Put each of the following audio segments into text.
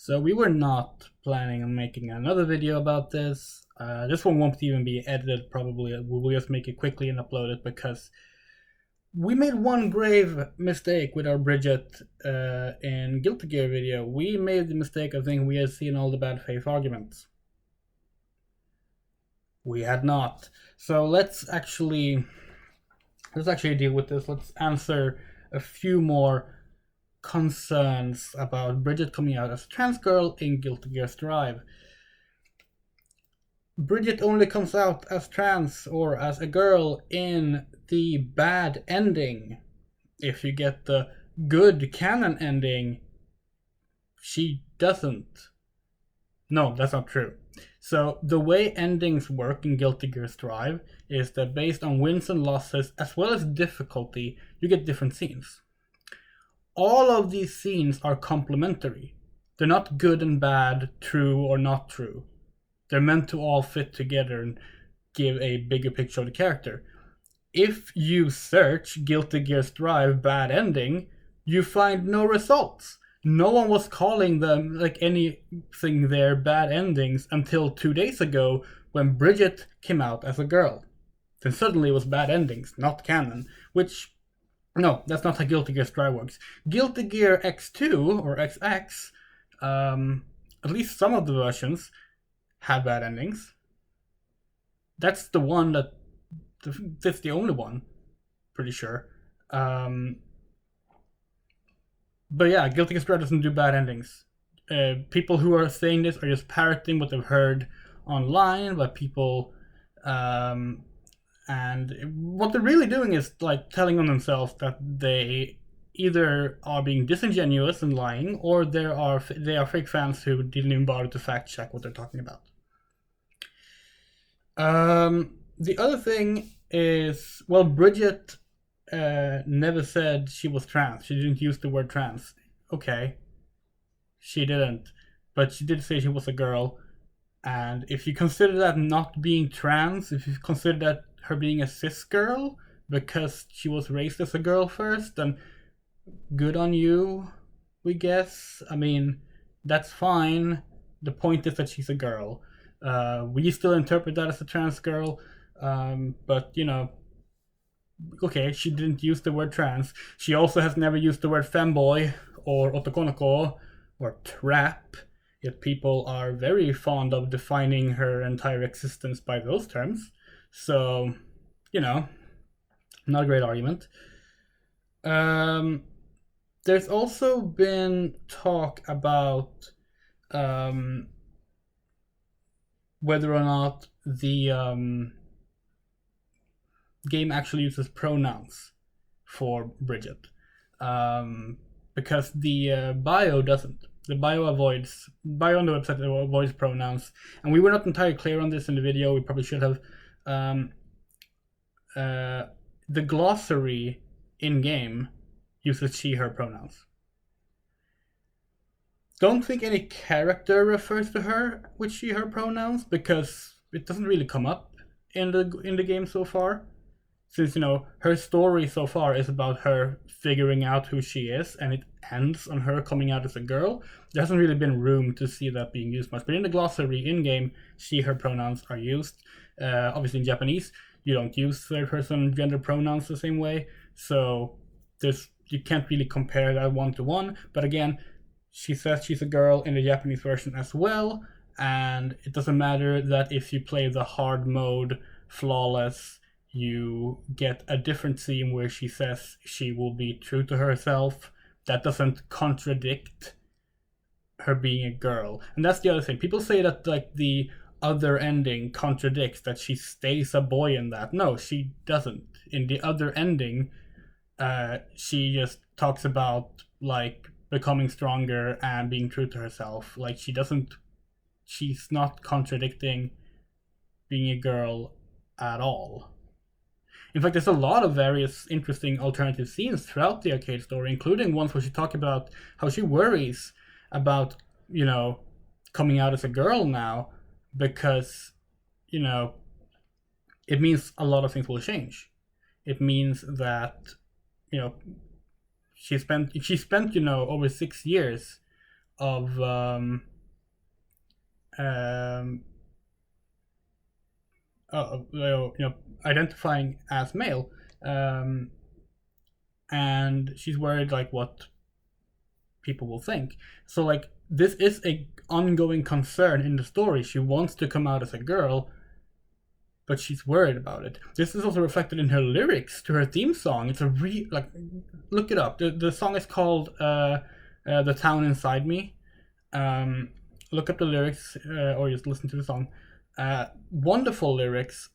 So we were not planning on making another video about this. This one won't even be edited probably. We'll just make it quickly and upload it because we made one grave mistake with our Bridget in Guilty Gear video. We made the mistake of thinking we had seen all the bad faith arguments. We had not. So let's actually deal with this. Let's answer a few more concerns about Bridget coming out as a trans girl in Guilty Gear Strive. Bridget only comes out as trans or as a girl in the bad ending. If you get the good canon ending, she doesn't. No, that's not true. So the way endings work in Guilty Gear Strive is that based on wins and losses as well as difficulty, you get different scenes. All of these scenes are complementary. They're not good and bad, true or not true. They're meant to all fit together and give a bigger picture of the character. If you search Guilty Gear Strive bad ending, you find no results. No one was calling them like anything there bad endings until 2 days ago when Bridget came out as a girl. Then suddenly it was bad endings, not canon, which, no, that's not how Guilty Gear Strive works. Guilty Gear X2 or XX, at least some of the versions, have bad endings. That's the one that's the only one, pretty sure. But yeah, Guilty Gear Strive doesn't do bad endings. People who are saying this are just parroting what they've heard online by people, and what they're really doing is like telling on themselves that they either are being disingenuous and lying, or they are fake fans who didn't even bother to fact check what they're talking about. The other thing is, well, Bridget never said she was trans. She didn't use the word trans. Okay, she didn't, but she did say she was a girl. And if you consider that not being trans, if you consider that her being a cis girl because she was raised as a girl first, then good on you, we guess. I mean, that's fine. The point is that she's a girl. We still interpret that as a trans girl, but you know, okay, she didn't use the word trans. She also has never used the word femboy or otokonoko or trap, yet people are very fond of defining her entire existence by those terms. So, you know, not a great argument. There's also been talk about whether or not the game actually uses pronouns for Bridget, because the bio doesn't. The bio on the website avoids pronouns, and we were not entirely clear on this in the video. We probably should have. The glossary in game uses she/her pronouns. Don't think any character refers to her with she/her pronouns because it doesn't really come up in the game so far. Since, you know, her story so far is about her figuring out who she is, and it ends on her coming out as a girl, there hasn't really been room to see that being used much. But in the glossary in-game, she/her pronouns are used. Obviously in Japanese, you don't use third-person gender pronouns the same way, so you can't really compare that one-to-one. But again, she says she's a girl in the Japanese version as well, and it doesn't matter that if you play the hard mode, flawless, you get a different scene where she says she will be true to herself. That doesn't contradict her being a girl. And that's the other thing. People say that like the other ending contradicts that she stays a boy in that. No, she doesn't. In the other ending, she just talks about like becoming stronger and being true to herself. Like she's not contradicting being a girl at all. In fact, there's a lot of various interesting alternative scenes throughout the arcade story, including ones where she talks about how she worries about, you know, coming out as a girl now because, you know, it means a lot of things will change. It means that, you know, she spent, you know, over 6 years of identifying as male, and she's worried like what people will think. So like this is a ongoing concern in the story. She wants to come out as a girl, but she's worried about it. This is also reflected in her lyrics to her theme song. It's a look it up. The song is called "The Town Inside Me." Look up the lyrics, or just listen to the song. Wonderful lyrics.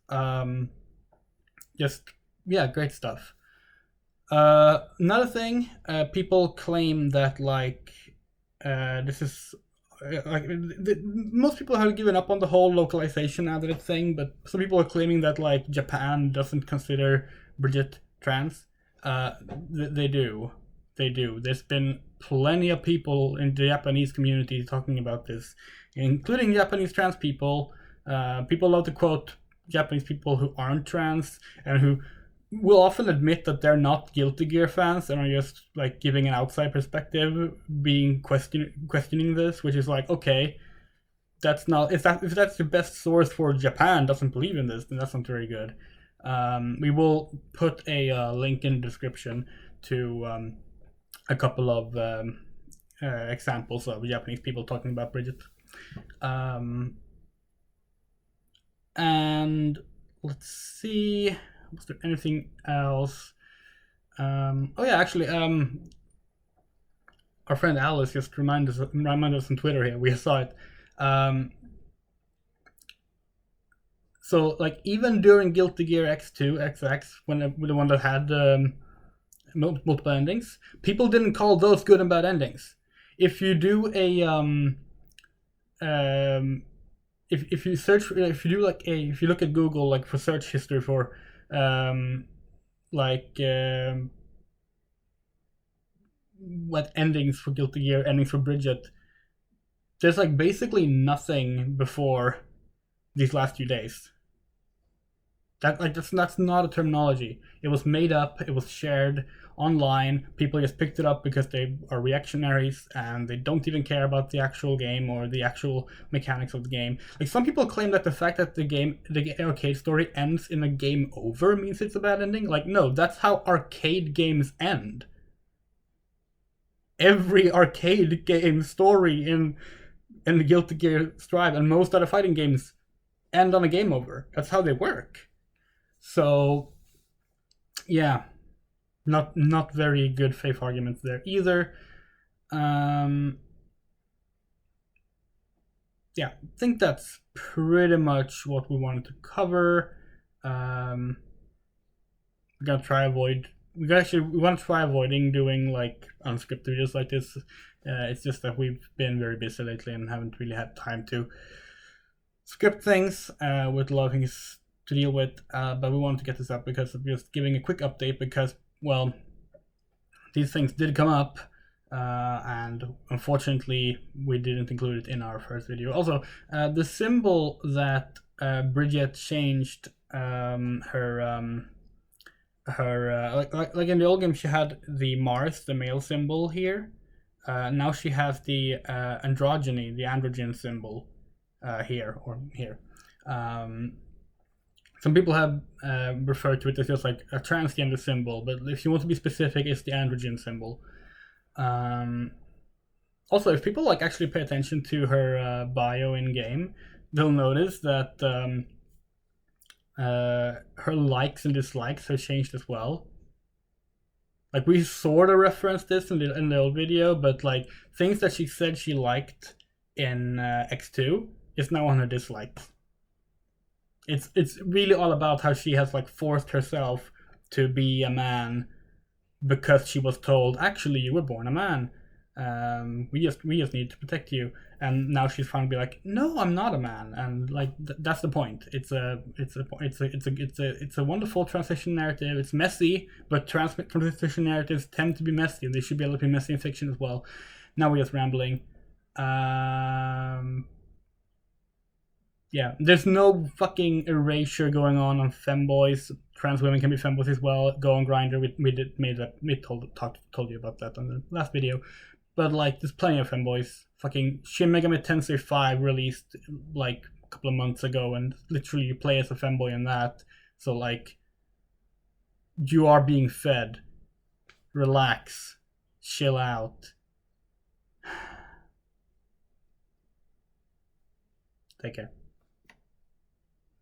Great stuff. Another thing, people claim that like this is most people have given up on the whole localization out of the thing, but some people are claiming that like Japan doesn't consider Bridget trans. They do. There's been plenty of people in the Japanese community talking about this, including Japanese trans people. People love to quote Japanese people who aren't trans and who will often admit that they're not Guilty Gear fans and are just like giving an outside perspective, being questioning this, which is like, okay, that's not if that's the best source for Japan doesn't believe in this, then that's not very good. We will put a link in the description to a couple of examples of Japanese people talking about Bridget. And let's see. Was there anything else? Actually, our friend Alice just reminded us on Twitter here. We saw it. So, like, even during Guilty Gear X2, XX, when the one that had multiple endings, people didn't call those good and bad endings. If you do a if you search, if you look at Google, like for search history for what endings for Guilty Gear, endings for Bridget, there's like basically nothing before these last few days. That's not a terminology. It was made up, it was shared online, people just picked it up because they are reactionaries and they don't even care about the actual game or the actual mechanics of the game. Like, some people claim that the fact that the arcade story ends in a game over means it's a bad ending. Like, no, that's how arcade games end. Every arcade game story in the Guilty Gear Strive and most other fighting games end on a game over. That's how they work. So, yeah, not very good faith arguments there either. I think that's pretty much what we wanted to cover. We want to try avoiding doing like unscripted videos like this. It's just that we've been very busy lately and haven't really had time to script things with a lot of things to deal with, but we wanted to get this up because of just giving a quick update because, well, these things did come up and unfortunately we didn't include it in our first video. Also, the symbol that Bridget changed her like in the old game she had the Mars, the male symbol here. Now she has the androgyny, the androgen symbol here. Some people have referred to it as just like a transgender symbol, but if you want to be specific, it's the androgen symbol. Also, if people like actually pay attention to her bio in game, they'll notice that her likes and dislikes have changed as well. Like, we sort of referenced this in the old video, but like things that she said she liked in X2 is now on her dislikes. It's really all about how she has like forced herself to be a man because she was told, actually, you were born a man. We just need to protect you. And now she's trying to be like, no, I'm not a man. And like that's the point. It's a wonderful transition narrative. It's messy, but transition narratives tend to be messy, and they should be able to be messy in fiction as well. Now we're just rambling. Yeah, there's no fucking erasure going on femboys. Trans women can be femboys as well. Go on Grindr. We told you about that on the last video. But like, there's plenty of femboys fucking Shin Megami Tensei 5 released like a couple of months ago, and literally you play as a femboy in that. So like, you are being fed. Relax, chill out. Take care.